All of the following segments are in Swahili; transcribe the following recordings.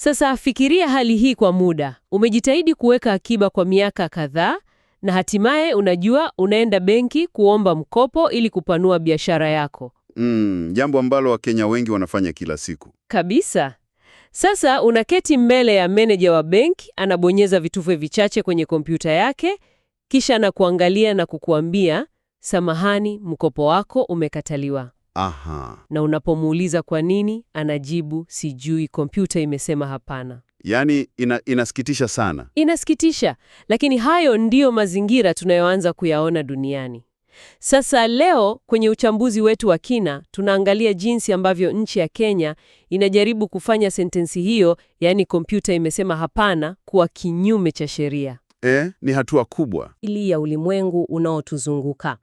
Sasa fikiria hali hii kwa muda. Umejitahidi kuweka akiba kwa miaka kadhaa na hatimaye unajua unaenda benki kuomba mkopo ili kupanua biashara yako. Jambo ambalo Wakenya wengi wanafanya kila siku. Kabisa. Sasa unaketi mbele ya meneja wa benki, anabonyeza vitufe vichache kwenye kompyuta yake, kisha anakuangalia na kukuambia, samahani, mkopo wako umekataliwa. Aha. Na unapomuuliza kwa nini, anajibu, sijui, kompyuta imesema hapana. Yaani inasikitisha sana. Inasikitisha, lakini hayo ndiyo mazingira tunayoanza kuyaona duniani. Sasa leo kwenye uchambuzi wetu wa kina, tunaangalia jinsi ambavyo nchi ya Kenya inajaribu kufanya sentensi hiyo, yaani kompyuta imesema hapana, kuwa kinyume cha sheria. Ni hatua kubwa. Ili ya ulimwengu unaotuzunguka.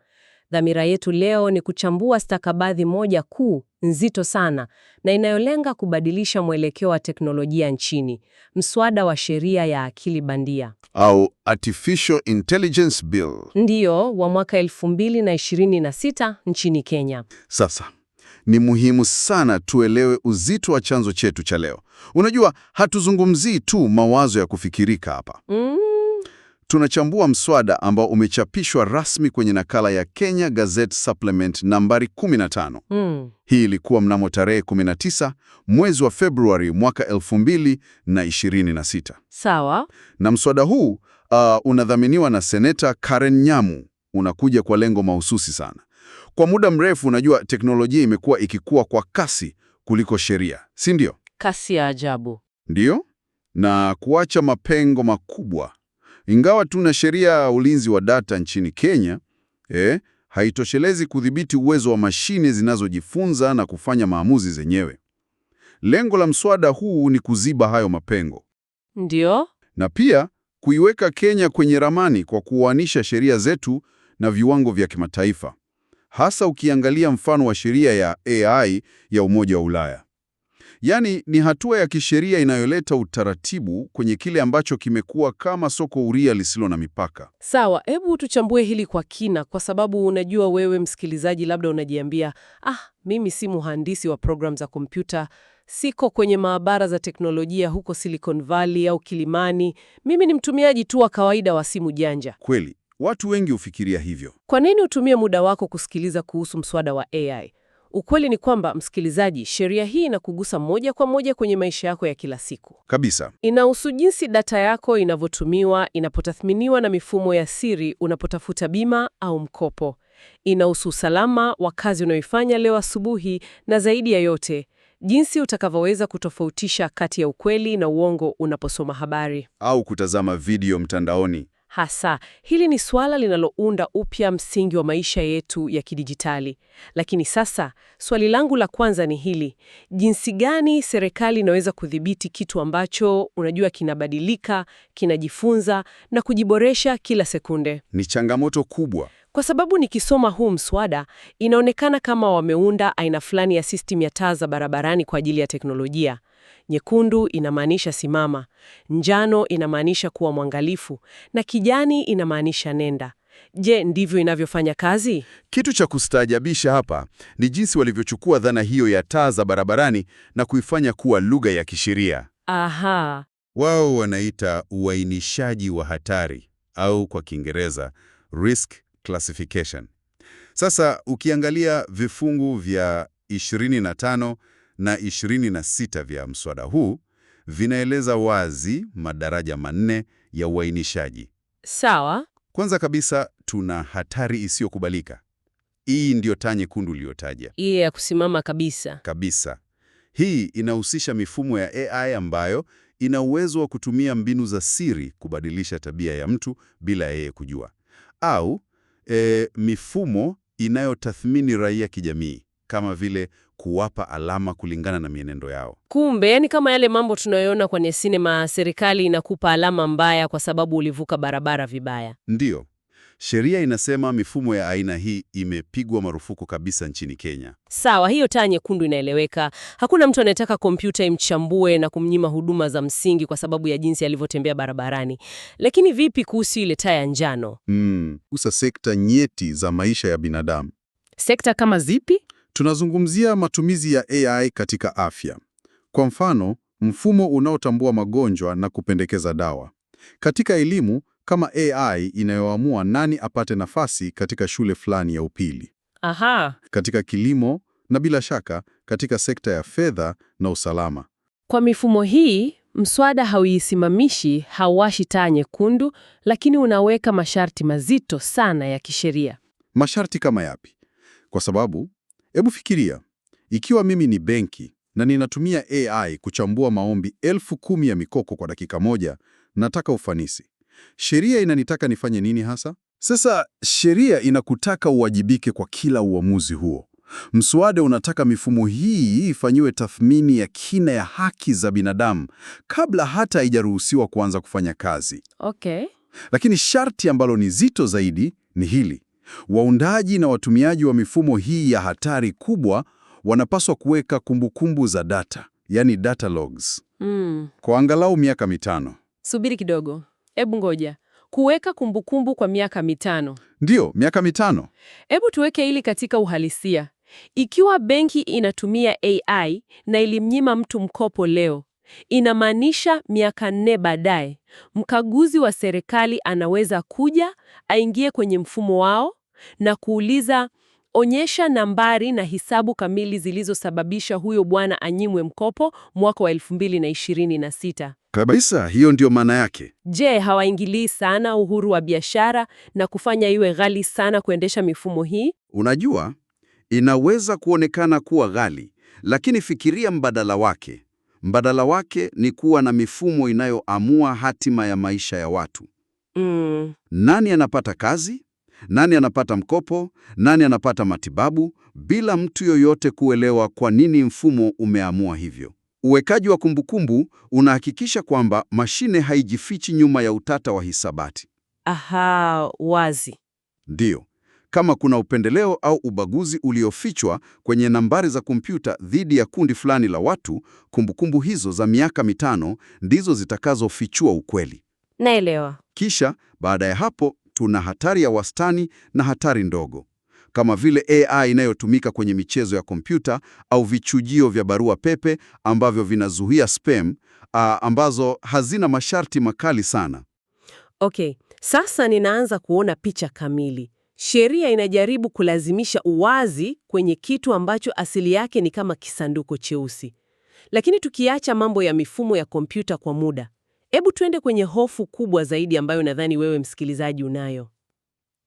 Dhamira yetu leo ni kuchambua stakabadhi moja kuu, nzito sana, na inayolenga kubadilisha mwelekeo wa teknolojia nchini, mswada wa sheria ya akili bandia. Au Artificial Intelligence Bill. Ndiyo, wa mwaka 2026 nchini Kenya. Sasa, ni muhimu sana tuelewe uzito wa chanzo chetu cha leo. Unajua, hatuzungumzii tu mawazo ya kufikirika hapa. Tunachambua mswada ambao umechapishwa rasmi kwenye nakala ya Kenya Gazette Supplement nambari 15. Hii ilikuwa mnamo tarehe 19 mwezi wa Februari mwaka 2026. Sawa. Na mswada huu unadhaminiwa na Seneta Karen Nyamu. Unakuja kwa lengo mahususi sana. Kwa muda mrefu, unajua, teknolojia imekuwa ikikua kwa kasi kuliko sheria, si ndio? Kasi ya ajabu. Ndiyo, na kuacha mapengo makubwa. Ingawa tuna sheria ya ulinzi wa data nchini Kenya, haitoshelezi kudhibiti uwezo wa mashine zinazojifunza na kufanya maamuzi zenyewe. Lengo la mswada huu ni kuziba hayo mapengo. Ndio. Na pia kuiweka Kenya kwenye ramani kwa kuoanisha sheria zetu na viwango vya kimataifa. Hasa ukiangalia mfano wa sheria ya AI ya Umoja wa Ulaya. Yaani ni hatua ya kisheria inayoleta utaratibu kwenye kile ambacho kimekuwa kama soko huria lisilo na mipaka. Sawa, hebu tuchambue hili kwa kina, kwa sababu unajua wewe msikilizaji labda unajiambia, mimi si mhandisi wa program za kompyuta, siko kwenye maabara za teknolojia huko Silicon Valley au Kilimani, mimi ni mtumiaji tu wa kawaida wa simu janja. Kweli, watu wengi hufikiria hivyo. Kwa nini utumie muda wako kusikiliza kuhusu mswada wa AI? Ukweli ni kwamba, msikilizaji, sheria hii inakugusa moja kwa moja kwenye maisha yako ya kila siku. Kabisa. Inahusu jinsi data yako inavyotumiwa, inapotathminiwa na mifumo ya siri unapotafuta bima au mkopo. Inahusu usalama wa kazi unayoifanya leo asubuhi, na zaidi ya yote, jinsi utakavyoweza kutofautisha kati ya ukweli na uongo unaposoma habari au kutazama video mtandaoni. Hasa, hili ni swala linalounda upya msingi wa maisha yetu ya kidijitali. Lakini sasa, swali langu la kwanza ni hili. Jinsi gani serikali inaweza kudhibiti kitu ambacho unajua kinabadilika, kinajifunza na kujiboresha kila sekunde? Ni changamoto kubwa. Kwa sababu nikisoma huu mswada, inaonekana kama wameunda aina fulani ya system ya taa za barabarani kwa ajili ya teknolojia. Nyekundu inamaanisha simama, njano inamaanisha kuwa mwangalifu, na kijani inamaanisha nenda. Je, ndivyo inavyofanya kazi? Kitu cha kustaajabisha hapa ni jinsi walivyochukua dhana hiyo ya taa za barabarani na kuifanya kuwa lugha ya kisheria. Aha. Wao wanaita uainishaji wa hatari au kwa Kiingereza risk classification. Sasa ukiangalia vifungu vya 25 na 26 vya mswada huu vinaeleza wazi madaraja manne ya uainishaji. Sawa. Kwanza kabisa tuna hatari isiyokubalika. Hii ndio taa nyekundu uliyotaja. Ile ya kusimama kabisa. Kabisa. Hii inahusisha mifumo ya AI ambayo ina uwezo wa kutumia mbinu za siri kubadilisha tabia ya mtu bila yeye kujua. Au mifumo inayotathmini raia kijamii, kama vile kuwapa alama kulingana na mienendo yao. Kumbe, yani kama yale mambo tunayoona kwenye sinema, serikali inakupa alama mbaya kwa sababu ulivuka barabara vibaya. Ndiyo. Sheria inasema mifumo ya aina hii imepigwa marufuku kabisa nchini Kenya. Sawa, hiyo taa nyekundu inaeleweka. Hakuna mtu anayetaka kompyuta imchambue na kumnyima huduma za msingi kwa sababu ya jinsi alivyotembea barabarani. Lakini vipi kuhusu ile taa ya njano? Kuhusu sekta nyeti za maisha ya binadamu. Sekta kama zipi? Tunazungumzia matumizi ya AI katika afya. Kwa mfano, mfumo unaotambua magonjwa na kupendekeza dawa. Katika elimu, kama AI inayoamua nani apate nafasi katika shule fulani ya upili. Aha. Katika kilimo na bila shaka katika sekta ya fedha na usalama. Kwa mifumo hii, mswada hauisimamishi, hauwashi taa nyekundu, lakini unaweka masharti mazito sana ya kisheria. Masharti kama yapi? Kwa sababu, hebu fikiria, ikiwa mimi ni benki na ninatumia AI kuchambua maombi 10,000 ya mikopo kwa dakika moja, nataka ufanisi. Sheria inanitaka nifanye nini hasa? Sasa sheria inakutaka uwajibike kwa kila uamuzi huo. Mswada unataka mifumo hii ifanyiwe tathmini ya kina ya haki za binadamu kabla hata haijaruhusiwa kuanza kufanya kazi. Okay. Lakini sharti ambalo ni zito zaidi ni hili: waundaji na watumiaji wa mifumo hii ya hatari kubwa wanapaswa kuweka kumbukumbu za data, yani data logs, kwa angalau miaka 5. Subiri kidogo. Ebu ngoja. Kuweka kumbukumbu kwa miaka 5. Ndiyo, miaka 5. Ebu tuweke hili katika uhalisia. Ikiwa benki inatumia AI na ilimnyima mtu mkopo leo, inamaanisha miaka 4 baadaye, mkaguzi wa serikali anaweza kuja, aingie kwenye mfumo wao na kuuliza, onyesha nambari na hisabu kamili zilizosababisha huyo bwana anyimwe mkopo mwaka wa 2026. Kabisa, hiyo ndio maana yake. Je, hawaingilii sana uhuru wa biashara na kufanya iwe ghali sana kuendesha mifumo hii? Unajua, inaweza kuonekana kuwa ghali, lakini fikiria mbadala wake. Mbadala wake ni kuwa na mifumo inayoamua hatima ya maisha ya watu. Nani anapata kazi? Nani anapata mkopo? Nani anapata matibabu? Bila mtu yoyote kuelewa kwa nini mfumo umeamua hivyo. Uwekaji wa kumbukumbu unahakikisha kwamba mashine haijifichi nyuma ya utata wa hisabati. Aha, wazi. Ndiyo. Kama kuna upendeleo au ubaguzi uliofichwa kwenye nambari za kompyuta dhidi ya kundi fulani la watu, kumbukumbu hizo za miaka 5 ndizo zitakazofichua ukweli. Naelewa. Kisha, baada ya hapo, tuna hatari ya wastani na hatari ndogo, kama vile AI inayotumika kwenye michezo ya kompyuta au vichujio vya barua pepe ambavyo vinazuia spam, ambazo hazina masharti makali sana. Okay, sasa ninaanza kuona picha kamili. Sheria inajaribu kulazimisha uwazi kwenye kitu ambacho asili yake ni kama kisanduku cheusi. Lakini tukiacha mambo ya mifumo ya kompyuta kwa muda, hebu tuende kwenye hofu kubwa zaidi ambayo nadhani wewe msikilizaji unayo.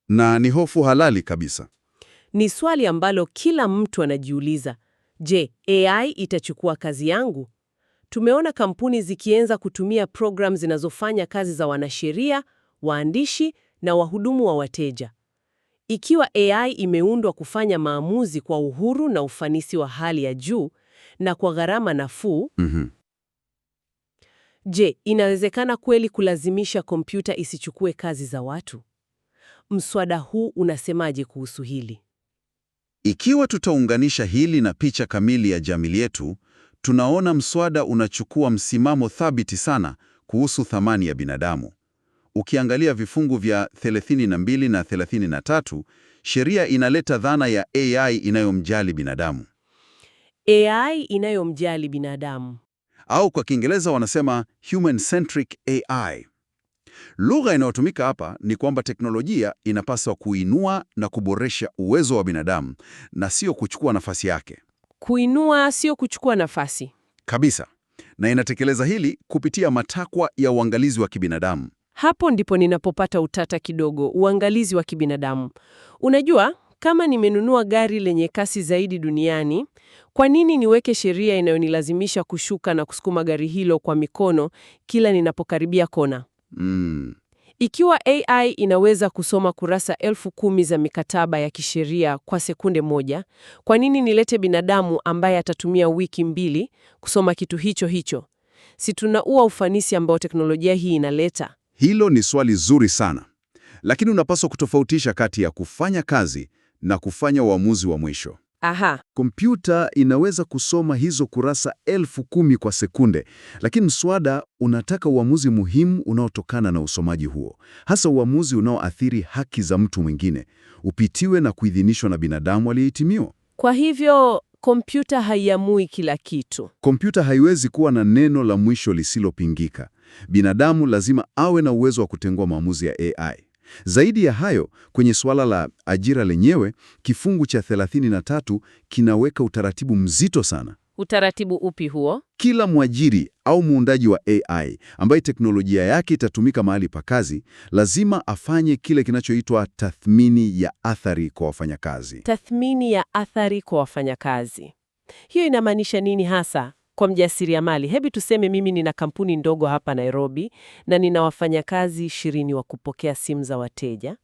Na ni hofu halali kabisa. Ni swali ambalo kila mtu anajiuliza. Je, AI itachukua kazi yangu? Tumeona kampuni zikianza kutumia programu zinazofanya kazi za wanasheria, waandishi na wahudumu wa wateja. Ikiwa AI imeundwa kufanya maamuzi kwa uhuru na ufanisi wa hali ya juu na kwa gharama nafuu, je, inawezekana kweli kulazimisha kompyuta isichukue kazi za watu? Mswada huu unasemaje kuhusu hili? Ikiwa tutaunganisha hili na picha kamili ya jamii yetu, tunaona mswada unachukua msimamo thabiti sana kuhusu thamani ya binadamu. Ukiangalia vifungu vya 32 na 33, sheria inaleta dhana ya AI inayomjali binadamu. AI inayomjali binadamu. Au kwa Kiingereza wanasema human-centric AI. Lugha inayotumika hapa ni kwamba teknolojia inapaswa kuinua na kuboresha uwezo wa binadamu na sio kuchukua nafasi yake. Kuinua sio kuchukua nafasi. Kabisa. Na inatekeleza hili kupitia matakwa ya uangalizi wa kibinadamu. Hapo ndipo ninapopata utata kidogo, uangalizi wa kibinadamu. Unajua, kama nimenunua gari lenye kasi zaidi duniani, kwa nini niweke sheria inayonilazimisha kushuka na kusukuma gari hilo kwa mikono kila ninapokaribia kona? Ikiwa AI inaweza kusoma kurasa 10,000 za mikataba ya kisheria kwa sekunde moja, kwa nini nilete binadamu ambaye atatumia wiki 2 kusoma kitu hicho hicho? Si tunaua ufanisi ambao teknolojia hii inaleta? Hilo ni swali zuri sana. Lakini unapaswa kutofautisha kati ya kufanya kazi na kufanya uamuzi wa mwisho. Aha. Kompyuta inaweza kusoma hizo kurasa 10,000 kwa sekunde, lakini mswada unataka uamuzi muhimu unaotokana na usomaji huo, hasa uamuzi unaoathiri haki za mtu mwingine, upitiwe na kuidhinishwa na binadamu aliyehitimiwa. Kwa hivyo, kompyuta haiamui kila kitu. Kompyuta haiwezi kuwa na neno la mwisho lisilopingika. Binadamu lazima awe na uwezo wa kutengua maamuzi ya AI. Zaidi ya hayo, kwenye suala la ajira lenyewe, kifungu cha 33 kinaweka utaratibu mzito sana. Utaratibu upi huo? Kila mwajiri au muundaji wa AI ambaye teknolojia yake itatumika mahali pa kazi, lazima afanye kile kinachoitwa tathmini ya athari kwa wafanyakazi. Tathmini ya athari kwa wafanyakazi. Hiyo inamaanisha nini hasa kwa mjasiriamali? Hebu tuseme mimi nina kampuni ndogo hapa Nairobi na nina wafanyakazi 20 wa kupokea simu za wateja.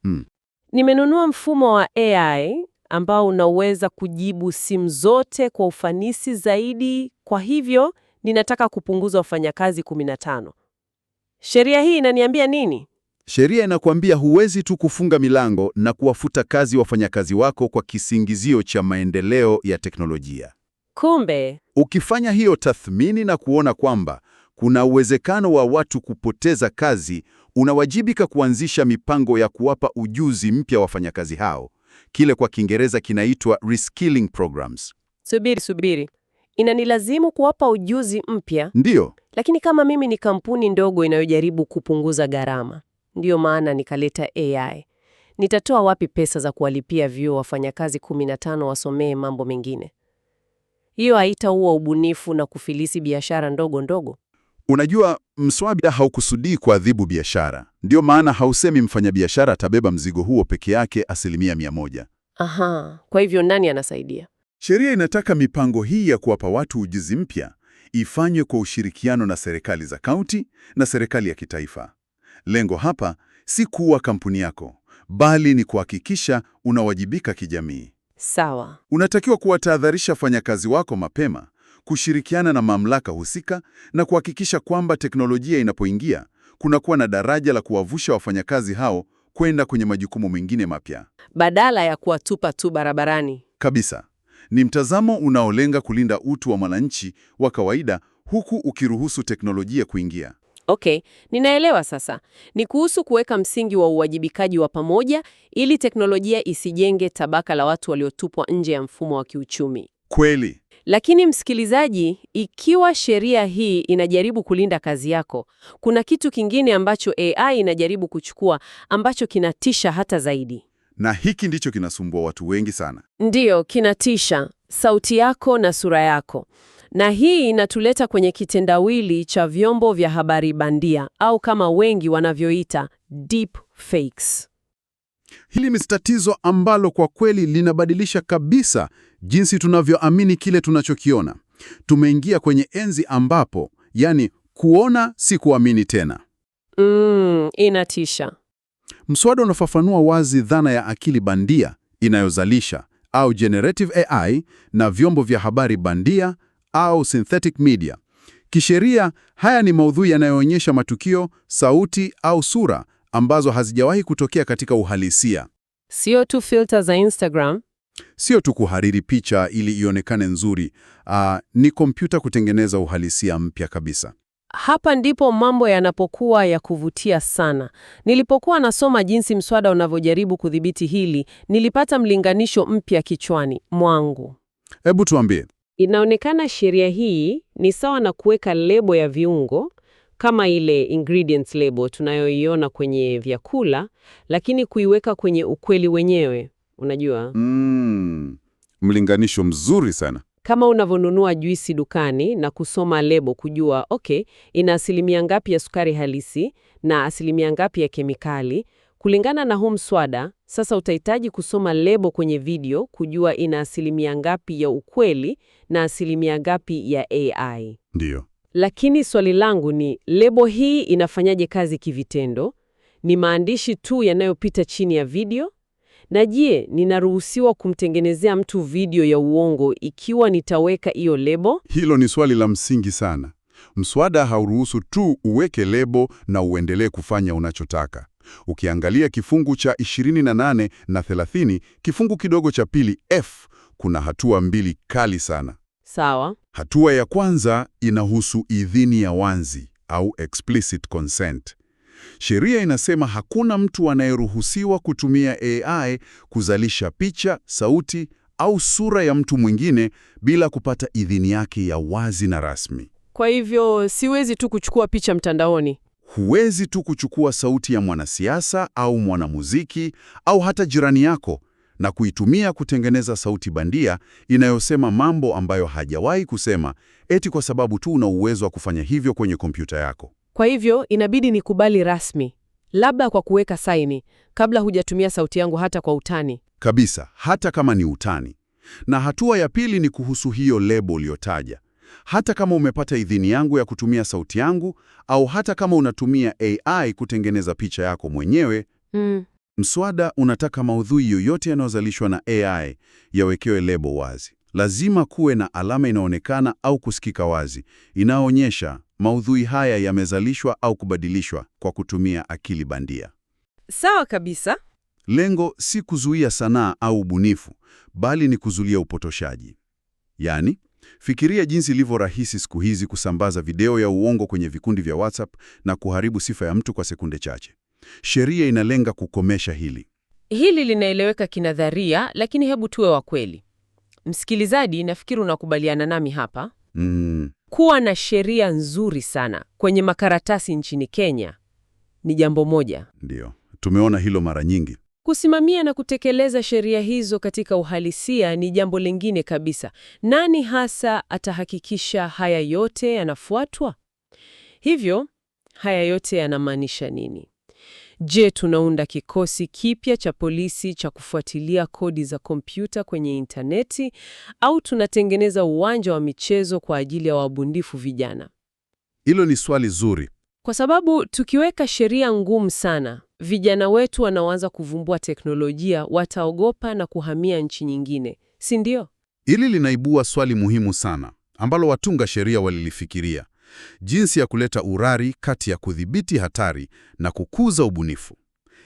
Nimenunua mfumo wa AI ambao unaweza kujibu simu zote kwa ufanisi zaidi, kwa hivyo ninataka kupunguza wafanyakazi 15. Sheria hii inaniambia nini? Sheria inakuambia huwezi tu kufunga milango na kuwafuta kazi wafanyakazi wako kwa kisingizio cha maendeleo ya teknolojia. Kumbe, Ukifanya hiyo tathmini na kuona kwamba kuna uwezekano wa watu kupoteza kazi, unawajibika kuanzisha mipango ya kuwapa ujuzi mpya wafanyakazi hao. Kile kwa Kiingereza kinaitwa reskilling programs. subiri. Inanilazimu kuwapa ujuzi mpya, Ndiyo, lakini kama mimi ni kampuni ndogo inayojaribu kupunguza gharama, ndiyo maana nikaleta AI. Nitatoa wapi pesa za kuwalipia vyuo wafanyakazi 15 wasomee mambo mengine? Hiyo haitaua ubunifu na kufilisi biashara ndogo ndogo. unajua mswada haukusudii kuadhibu biashara. Ndiyo maana hausemi mfanyabiashara atabeba mzigo huo peke yake 100%. Aha, kwa hivyo nani anasaidia? Sheria inataka mipango hii ya kuwapa watu ujuzi mpya ifanywe kwa ushirikiano na serikali za kaunti na serikali ya kitaifa. Lengo hapa si kuua kampuni yako, bali ni kuhakikisha unawajibika kijamii. Sawa. Unatakiwa kuwatahadharisha wafanyakazi wako mapema, kushirikiana na mamlaka husika na kuhakikisha kwamba teknolojia inapoingia, kunakuwa na daraja la kuwavusha wafanyakazi hao kwenda kwenye majukumu mengine mapya. Badala ya kuwatupa tu barabarani. Kabisa. Ni mtazamo unaolenga kulinda utu wa mwananchi wa kawaida huku ukiruhusu teknolojia kuingia. Okay, ninaelewa sasa. Ni kuhusu kuweka msingi wa uwajibikaji wa pamoja ili teknolojia isijenge tabaka la watu waliotupwa nje ya mfumo wa kiuchumi. Kweli. Lakini msikilizaji, ikiwa sheria hii inajaribu kulinda kazi yako, kuna kitu kingine ambacho AI inajaribu kuchukua ambacho kinatisha hata zaidi. Na hiki ndicho kinasumbua watu wengi sana. Ndiyo, kinatisha. Sauti yako na sura yako. Na hii inatuleta kwenye kitendawili cha vyombo vya habari bandia au kama wengi wanavyoita deep fakes. Hili ni tatizo ambalo kwa kweli linabadilisha kabisa jinsi tunavyoamini kile tunachokiona. Tumeingia kwenye enzi ambapo, yani, kuona si kuamini tena. Inatisha. Mswada unafafanua wazi dhana ya akili bandia inayozalisha au generative AI na vyombo vya habari bandia au synthetic media. Kisheria, haya ni maudhui yanayoonyesha matukio, sauti au sura ambazo hazijawahi kutokea katika uhalisia. Sio tu filter za Instagram. Sio tu kuhariri picha ili ionekane nzuri, ni kompyuta kutengeneza uhalisia mpya kabisa. Hapa ndipo mambo yanapokuwa ya kuvutia sana. Nilipokuwa nasoma jinsi mswada unavyojaribu kudhibiti hili, nilipata mlinganisho mpya kichwani mwangu. Hebu tuambie. Inaonekana sheria hii ni sawa na kuweka lebo ya viungo kama ile ingredients label tunayoiona kwenye vyakula, lakini kuiweka kwenye ukweli wenyewe. Unajua? Mlinganisho mzuri sana. Kama unavyonunua juisi dukani na kusoma lebo kujua, okay, ina asilimia ngapi ya sukari halisi na asilimia ngapi ya kemikali. Kulingana na huu mswada, sasa utahitaji kusoma lebo kwenye video kujua ina asilimia ngapi ya ukweli na asilimia ngapi ya AI. Ndiyo. Lakini swali langu ni, lebo hii inafanyaje kazi kivitendo? Ni maandishi tu yanayopita chini ya video? Na je, ninaruhusiwa kumtengenezea mtu video ya uongo ikiwa nitaweka hiyo lebo? Hilo ni swali la msingi sana. Mswada hauruhusu tu uweke lebo na uendelee kufanya unachotaka. Ukiangalia kifungu cha 28 na 30, kifungu kidogo cha pili F, kuna hatua mbili kali sana. Sawa. Hatua ya kwanza inahusu idhini ya wazi au explicit consent. Sheria inasema hakuna mtu anayeruhusiwa kutumia AI kuzalisha picha, sauti au sura ya mtu mwingine bila kupata idhini yake ya wazi na rasmi. Kwa hivyo siwezi tu kuchukua picha mtandaoni. Huwezi tu kuchukua sauti ya mwanasiasa au mwanamuziki au hata jirani yako na kuitumia kutengeneza sauti bandia inayosema mambo ambayo hajawahi kusema, eti kwa sababu tu una uwezo wa kufanya hivyo kwenye kompyuta yako. Kwa hivyo inabidi nikubali rasmi, labda kwa kuweka saini, kabla hujatumia sauti yangu hata kwa utani. Kabisa, hata kama ni utani. Na hatua ya pili ni kuhusu hiyo lebo uliyotaja. Hata kama umepata idhini yangu ya kutumia sauti yangu, au hata kama unatumia AI kutengeneza picha yako mwenyewe, mswada unataka maudhui yoyote yanayozalishwa na AI yawekewe lebo wazi. Lazima kuwe na alama inaonekana au kusikika wazi, inaonyesha maudhui haya yamezalishwa au kubadilishwa kwa kutumia akili bandia. Sawa kabisa. Lengo si kuzuia sanaa au ubunifu, bali ni kuzuia upotoshaji. Yaani, fikiria jinsi ilivyo rahisi siku hizi kusambaza video ya uongo kwenye vikundi vya WhatsApp na kuharibu sifa ya mtu kwa sekunde chache. Sheria inalenga kukomesha hili. Hili linaeleweka kinadharia, lakini hebu tuwe wa kweli. Msikilizaji, nafikiri unakubaliana nami hapa. Kuwa na sheria nzuri sana kwenye makaratasi nchini Kenya ni jambo moja. Ndiyo, tumeona hilo mara nyingi. Kusimamia na kutekeleza sheria hizo katika uhalisia ni jambo lingine kabisa. Nani hasa atahakikisha haya yote yanafuatwa? Hivyo, haya yote yanamaanisha nini? Je, tunaunda kikosi kipya cha polisi cha kufuatilia kodi za kompyuta kwenye intaneti, au tunatengeneza uwanja wa michezo kwa ajili ya wabunifu vijana? Hilo ni swali zuri. Kwa sababu tukiweka sheria ngumu sana, vijana wetu wanaoanza kuvumbua teknolojia wataogopa na kuhamia nchi nyingine, si ndio? Hili linaibua swali muhimu sana ambalo watunga sheria walilifikiria: jinsi ya kuleta urari kati ya kudhibiti hatari na kukuza ubunifu.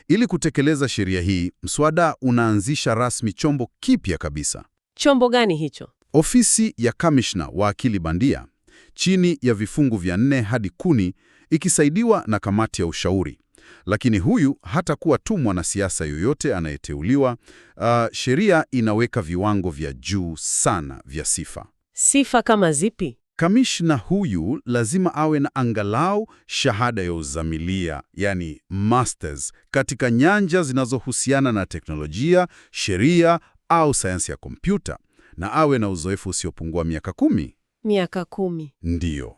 Ili kutekeleza sheria hii, mswada unaanzisha rasmi chombo kipya kabisa. Chombo gani hicho? Ofisi ya kamishna wa akili bandia, chini ya vifungu vya 4 hadi 10, ikisaidiwa na kamati ya ushauri. Lakini huyu hatakuwa tu mwanasiasa yoyote anayeteuliwa. Sheria inaweka viwango vya juu sana vya sifa. Sifa kama zipi? Kamishna huyu lazima awe na angalau shahada ya uzamilia, yani masters, katika nyanja zinazohusiana na teknolojia, sheria au sayansi ya kompyuta, na awe na uzoefu usiopungua miaka 10. Miaka 10? Ndiyo.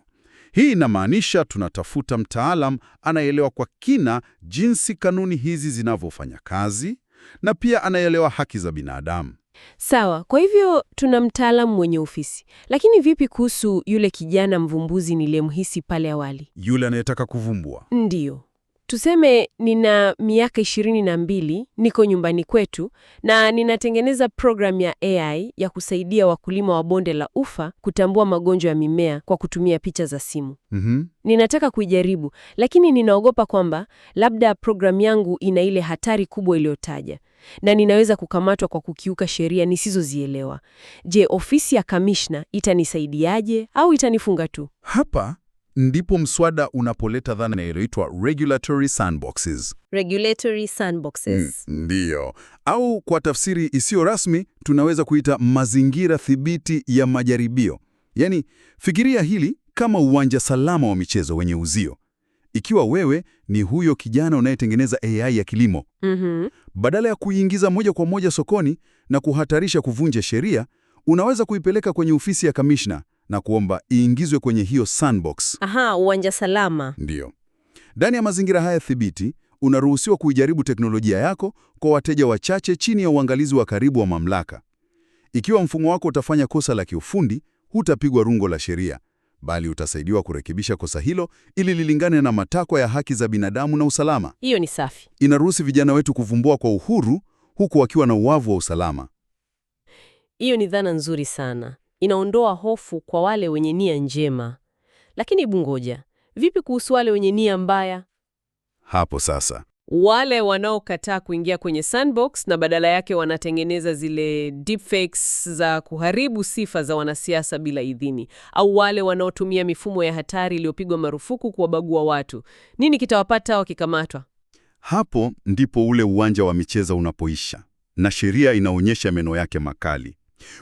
Hii inamaanisha tunatafuta mtaalam anayeelewa kwa kina jinsi kanuni hizi zinavyofanya kazi na pia anayeelewa haki za binadamu. Sawa, kwa hivyo tuna mtaalamu mwenye ofisi. Lakini vipi kuhusu yule kijana mvumbuzi niliyemhisi pale awali? Yule anayetaka kuvumbua? Ndiyo. Tuseme nina miaka 22, niko nyumbani kwetu na ninatengeneza program ya AI ya kusaidia wakulima wa bonde la Ufa kutambua magonjwa ya mimea kwa kutumia picha za simu. Ninataka kuijaribu, lakini ninaogopa kwamba labda program yangu ina ile hatari kubwa iliyotaja na ninaweza kukamatwa kwa kukiuka sheria nisizozielewa. Je, ofisi ya kamishna itanisaidiaje au itanifunga tu? Hapa ndipo mswada unapoleta dhana inayoitwa regulatory sandboxes. Regulatory sandboxes. Ndiyo. Au kwa tafsiri isiyo rasmi tunaweza kuita mazingira thibiti ya majaribio. Yaani, fikiria hili kama uwanja salama wa michezo wenye uzio. Ikiwa wewe ni huyo kijana unayetengeneza AI ya kilimo, badala ya kuiingiza moja kwa moja sokoni na kuhatarisha kuvunja sheria, unaweza kuipeleka kwenye ofisi ya kamishna na kuomba iingizwe kwenye hiyo sandbox. Aha, uwanja salama. Ndiyo. Ndani ya mazingira haya thibiti, unaruhusiwa kuijaribu teknolojia yako kwa wateja wachache chini ya uangalizi wa karibu wa mamlaka. Ikiwa mfumo wako utafanya kosa la kiufundi, hutapigwa rungo la sheria, bali utasaidiwa kurekebisha kosa hilo ili lilingane na matakwa ya haki za binadamu na usalama. Hiyo ni safi. Inaruhusu vijana wetu kuvumbua kwa uhuru huku wakiwa na uwavu wa usalama. Hiyo ni dhana nzuri sana. Inaondoa hofu kwa wale wenye nia njema. Lakini bungoja, vipi kuhusu wale wenye nia mbaya? Hapo sasa, Wale wanaokataa kuingia kwenye sandbox na badala yake wanatengeneza zile deepfakes za kuharibu sifa za wanasiasa bila idhini, au wale wanaotumia mifumo ya hatari iliyopigwa marufuku kuwabagua watu. Nini kitawapata wakikamatwa? hapo ndipo ule uwanja wa michezo unapoisha na sheria inaonyesha meno yake makali.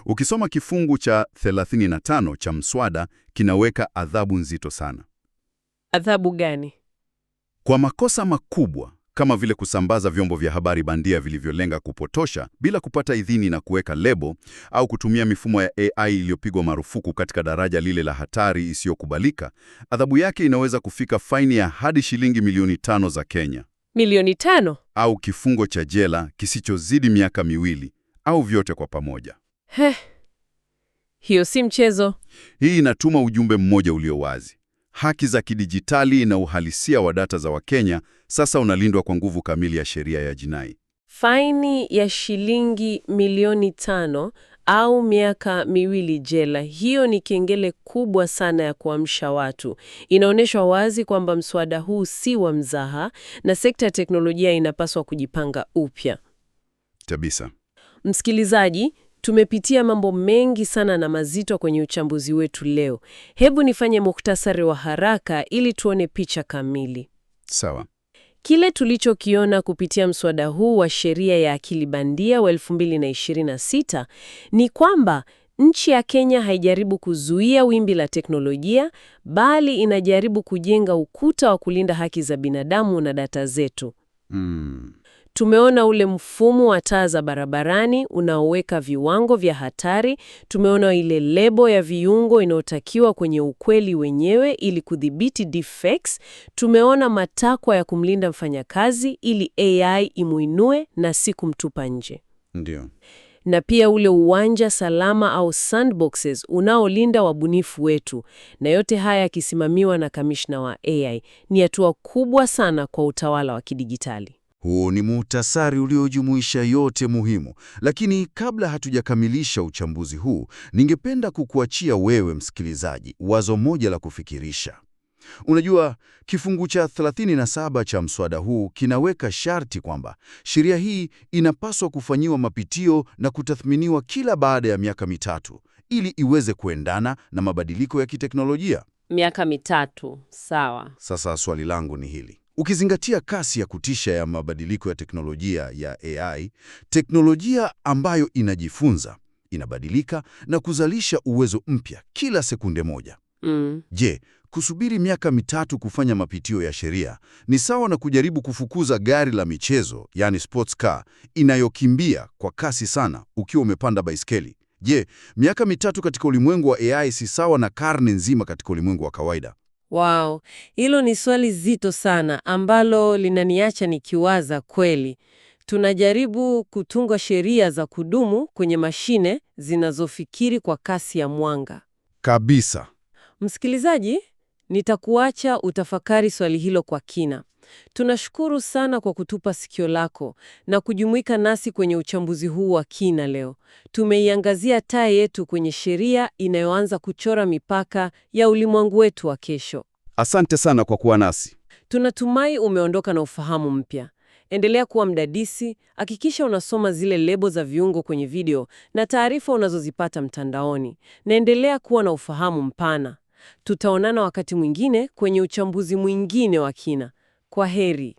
Ukisoma kifungu cha 35 cha mswada kinaweka adhabu nzito sana. Adhabu gani? Kwa makosa makubwa kama vile kusambaza vyombo vya habari bandia vilivyolenga kupotosha bila kupata idhini na kuweka lebo, au kutumia mifumo ya AI iliyopigwa marufuku katika daraja lile la hatari isiyokubalika, adhabu yake inaweza kufika faini ya hadi shilingi milioni 5 za Kenya. Milioni 5? Au kifungo cha jela kisichozidi miaka 2 au vyote kwa pamoja. Hiyo si mchezo. Hii inatuma ujumbe mmoja ulio wazi. Haki za kidijitali na uhalisia wa data za Wakenya sasa unalindwa kwa nguvu kamili ya sheria ya jinai. Faini ya shilingi milioni 5 au miaka 2 jela, hiyo ni kengele kubwa sana ya kuamsha watu. Inaonyesha wazi kwamba mswada huu si wa mzaha na sekta ya teknolojia inapaswa kujipanga upya. Kabisa. Msikilizaji, tumepitia mambo mengi sana na mazito kwenye uchambuzi wetu leo. Hebu nifanye mukhtasari wa haraka ili tuone picha kamili. Sawa. Kile tulichokiona kupitia mswada huu wa sheria ya akili bandia wa 2026 ni kwamba nchi ya Kenya haijaribu kuzuia wimbi la teknolojia, bali inajaribu kujenga ukuta wa kulinda haki za binadamu na data zetu. Tumeona ule mfumo wa taa za barabarani unaoweka viwango vya hatari. Tumeona ile lebo ya viungo inayotakiwa kwenye ukweli wenyewe ili kudhibiti deepfakes. Tumeona matakwa ya kumlinda mfanyakazi ili AI imuinue na si kumtupa nje. Ndio. Na pia ule uwanja salama au sandboxes unaolinda wabunifu wetu. Na yote haya yakisimamiwa na kamishna wa AI. Ni hatua kubwa sana kwa utawala wa kidijitali. Huu ni muhtasari uliojumuisha yote muhimu, lakini kabla hatujakamilisha uchambuzi huu, ningependa kukuachia wewe msikilizaji wazo moja la kufikirisha. Unajua, kifungu cha 37 cha mswada huu kinaweka sharti kwamba sheria hii inapaswa kufanyiwa mapitio na kutathminiwa kila baada ya miaka 3 ili iweze kuendana na mabadiliko ya kiteknolojia. Miaka 3, sawa. Sasa swali langu ni hili. Ukizingatia kasi ya kutisha ya mabadiliko ya teknolojia ya AI, teknolojia ambayo inajifunza, inabadilika na kuzalisha uwezo mpya kila sekunde moja. Je, kusubiri miaka 3 kufanya mapitio ya sheria ni sawa na kujaribu kufukuza gari la michezo, yani sports car, inayokimbia kwa kasi sana ukiwa umepanda baiskeli? Je, miaka 3 katika ulimwengu wa AI si sawa na karne nzima katika ulimwengu wa kawaida? Wow, hilo ni swali zito sana ambalo linaniacha nikiwaza kweli. Tunajaribu kutunga sheria za kudumu kwenye mashine zinazofikiri kwa kasi ya mwanga. Kabisa. Msikilizaji, nitakuacha utafakari swali hilo kwa kina. Tunashukuru sana kwa kutupa sikio lako na kujumuika nasi kwenye uchambuzi huu wa kina leo. Tumeiangazia taa yetu kwenye sheria inayoanza kuchora mipaka ya ulimwengu wetu wa kesho. Asante sana kwa kuwa nasi. Tunatumai umeondoka na ufahamu mpya. Endelea kuwa mdadisi, hakikisha unasoma zile lebo za viungo kwenye video na taarifa unazozipata mtandaoni. Na endelea kuwa na ufahamu mpana. Tutaonana wakati mwingine kwenye uchambuzi mwingine wa kina. Kwa heri.